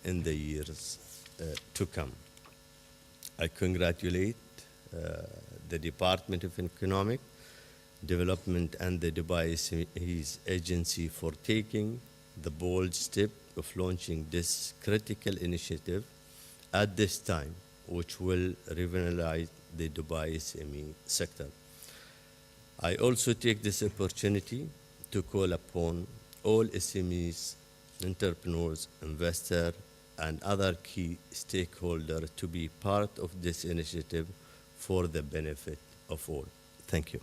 in the years to come. I congratulate the Department of Economic Development and the Dubai SMEs Agency for taking the bold step of launching this critical initiative at this time, which will revitalize the Dubai SME sector. I also take this opportunity to call upon all SMEs, entrepreneurs, investors, and other key stakeholders to be part of this initiative for the benefit of all. Thank you.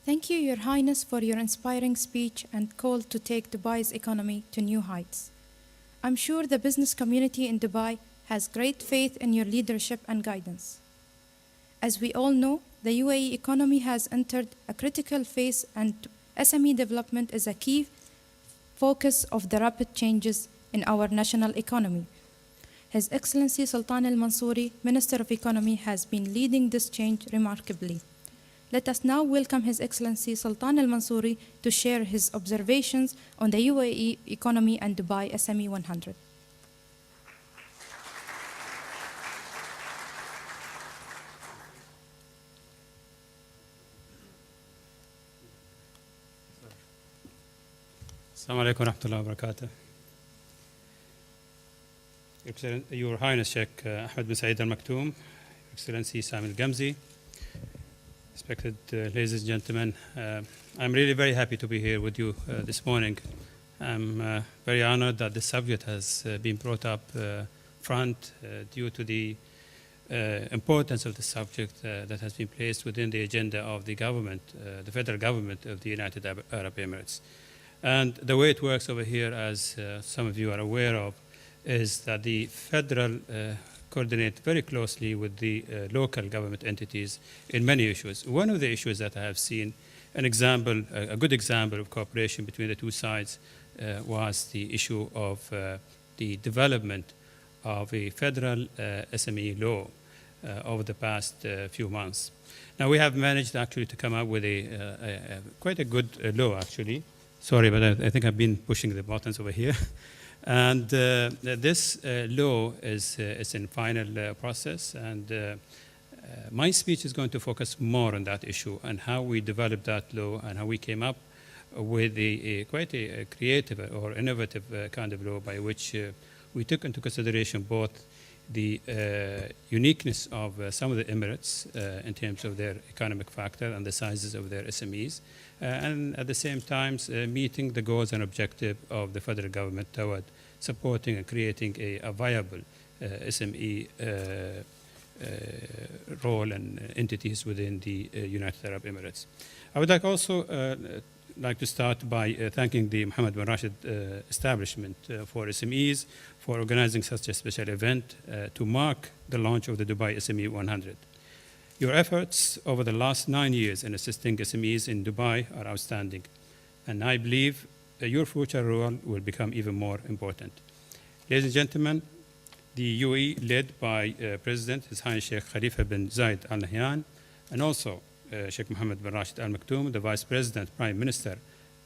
Thank you, Your Highness, for your inspiring speech and call to take Dubai's economy to new heights. I'm sure the business community in Dubai has great faith in your leadership and guidance. As we all know, the UAE economy has entered a critical phase, and SME development is a key focus of the rapid changes in our national economy. His Excellency Sultan Al Mansouri, Minister of Economy, has been leading this change remarkably. Let us now welcome His Excellency Sultan Al Mansouri to share his observations on the UAE economy and Dubai SME 100. Assalamu alaikum wa rahmatullahi wa barakatuh. Your Highness Sheikh Ahmed bin Saeed Al Maktoum, Excellency Sami Al Gamzi, respected ladies and gentlemen, I'm really very happy to be here with you this morning. I'm very honored that this subject has been brought up front due to the importance of the subject that has been placed within the agenda of the government, the federal government of the United Arab Emirates. And the way it works over here, as some of you are aware of, is that the federal coordinate very closely with the local government entities in many issues. One of the issues that I have seen, a good example of cooperation between the two sides was the issue of the development of a federal SME law over the past few months. Now we have managed actually to come up with quite a good law actually. Sorry, but I think I've been pushing the buttons over here. And this law is in final process, and my speech is going to focus more on that issue and how we developed that law and how we came up with quite a creative or innovative kind of law by which we took into consideration both the uniqueness of some of the Emirates in terms of their economic factor and the sizes of their SMEs, and at the same time meeting the goals and objectives of the federal government toward supporting and creating a viable SME role and entities within the United Arab Emirates. I would like to start by thanking the Mohammed bin Rashid establishment for SMEs for organizing such a special event to mark the launch of the Dubai SME 100. Your efforts over the last 9 years in assisting SMEs in Dubai are outstanding, and I believe your future role will become even more important. Ladies and gentlemen, the UAE, led by President His Highness Sheikh Khalifa bin Zayed Al Nahyan, and also Sheikh Mohammed bin Rashid Al Maktoum, the Vice President, Prime Minister,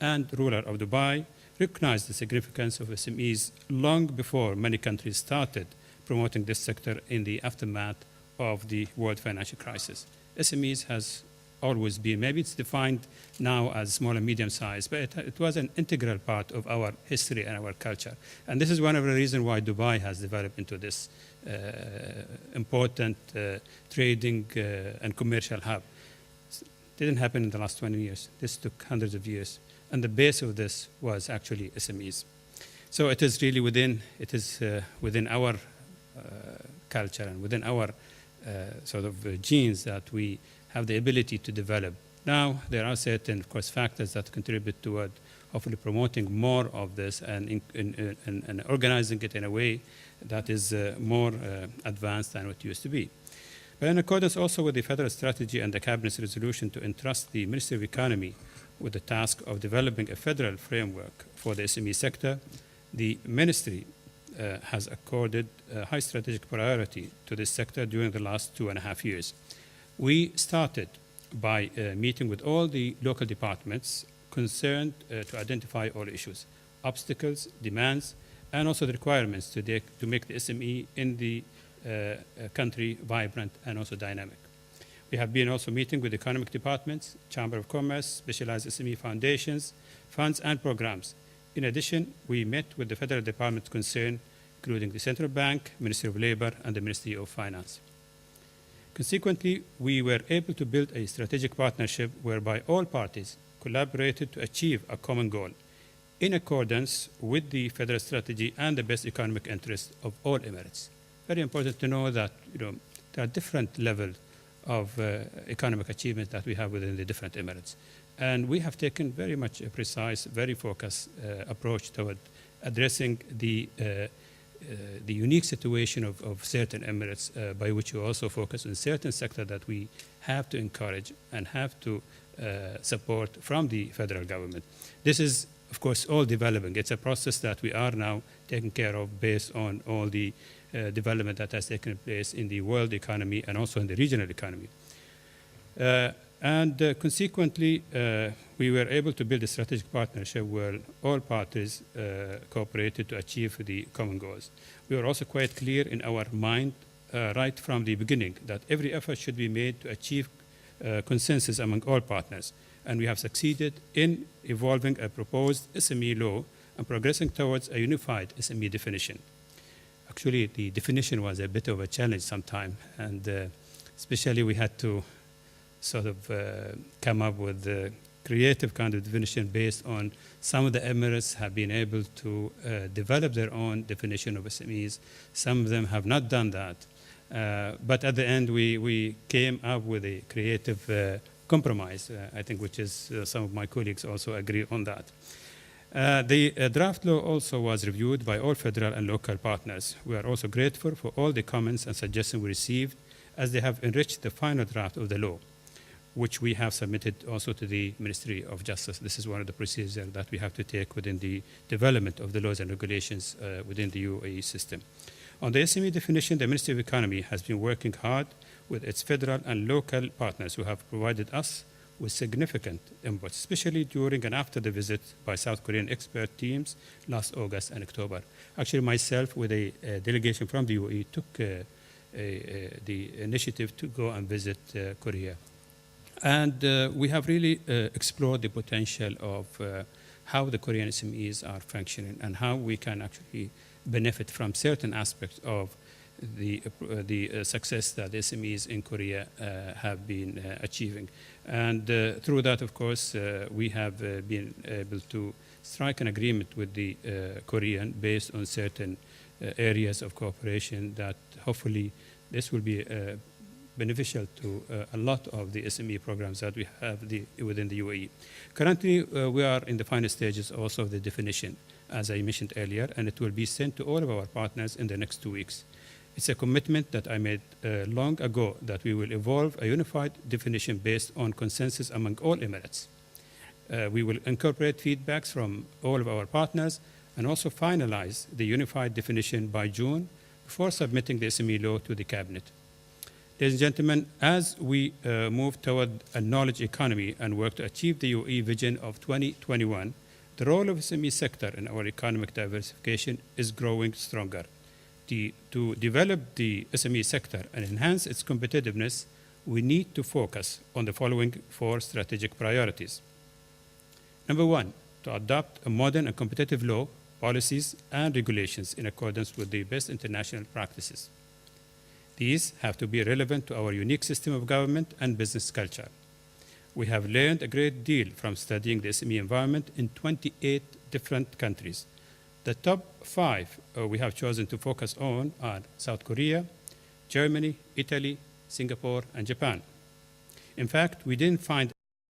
and ruler of Dubai, recognized the significance of SMEs long before many countries started promoting this sector in the aftermath of the world financial crisis. SMEs has always been, maybe it's defined now as small and medium size, but it was an integral part of our history and our culture. And this is one of the reasons why Dubai has developed into this important trading and commercial hub. It didn't happen in the last 20 years. This took hundreds of years. And the base of this was actually SMEs. So it is really within our culture and within our sort of genes that we have the ability to develop. Now, there are certain, of course, factors that contribute toward hopefully promoting more of this and organizing it in a way that is more advanced than what used to be. But in accordance also with the federal strategy and the cabinet's resolution to entrust the Ministry of Economy with the task of developing a federal framework for the SME sector, the Ministry has accorded a high strategic priority to this sector during the last 2.5 years. We started by meeting with all the local departments concerned to identify all issues, obstacles, demands, and also the requirements to make the SME in the country vibrant and also dynamic. We have been also meeting with economic departments, Chamber of Commerce, specialized SME foundations, funds, and programs. In addition, we met with the federal departments concerned, including the Central Bank, Ministry of Labor, and the Ministry of Finance. Consequently, we were able to build a strategic partnership whereby all parties collaborated to achieve a common goal in accordance with the federal strategy and the best economic interests of all Emirates. Very important to know that there are different levels of economic achievement that we have within the different Emirates. And we have taken very much a precise, very focused approach toward addressing the unique situation of certain Emirates, by which we also focus on certain sectors that we have to encourage and have to support from the federal government. This is, of course, all developing. It's a process that we are now taking care of based on all the development that has taken place in the world economy and also in the regional economy. Consequently, we were able to build a strategic partnership where all parties cooperated to achieve the common goals. We were also quite clear in our mind right from the beginning that every effort should be made to achieve consensus among all partners. And we have succeeded in evolving a proposed SME law and progressing towards a unified SME definition. Actually, the definition was a bit of a challenge sometime, and especially we had to sort of come up with a creative kind of definition based on some of the Emirates have been able to develop their own definition of SMEs. Some of them have not done that. But at the end, we came up with a creative compromise, I think, which is some of my colleagues also agree on that. The draft law also was reviewed by all federal and local partners. We are also grateful for all the comments and suggestions we received, as they have enriched the final draft of the law, which we have submitted also to the Ministry of Justice. This is one of the procedures that we have to take within the development of the laws and regulations within the UAE system. On the SME definition, the Ministry of Economy has been working hard with its federal and local partners who have provided us with significant input, especially during and after the visit by South Korean expert teams last August and October. Actually, myself with a delegation from the UAE took the initiative to go and visit Korea. And we have really explored the potential of how the Korean SMEs are functioning and how we can actually benefit from certain aspects of the success that the SMEs in Korea have been achieving. And through that, of course, we have been able to strike an agreement with the Korean based on certain areas of cooperation that hopefully this will be beneficial to a lot of the SME programs that we have within the UAE. Currently, we are in the final stages also of the definition, as I mentioned earlier, and it will be sent to all of our partners in the next 2 weeks. It's a commitment that I made long ago that we will evolve a unified definition based on consensus among all Emirates. We will incorporate feedbacks from all of our partners and also finalize the unified definition by June before submitting the SME law to the Cabinet. Ladies and gentlemen, as we move toward a knowledge economy and work to achieve the UAE vision of 2021, the role of the SME sector in our economic diversification is growing stronger. To develop the SME sector and enhance its competitiveness, we need to focus on the following 4 strategic priorities. Number 1, to adopt a modern and competitive law, policies, and regulations in accordance with the best international practices. These have to be relevant to our unique system of government and business culture. We have learned a great deal from studying the SME environment in 28 different countries. The top 5 we have chosen to focus on are South Korea, Germany, Italy, Singapore, and Japan. In fact, we didn't find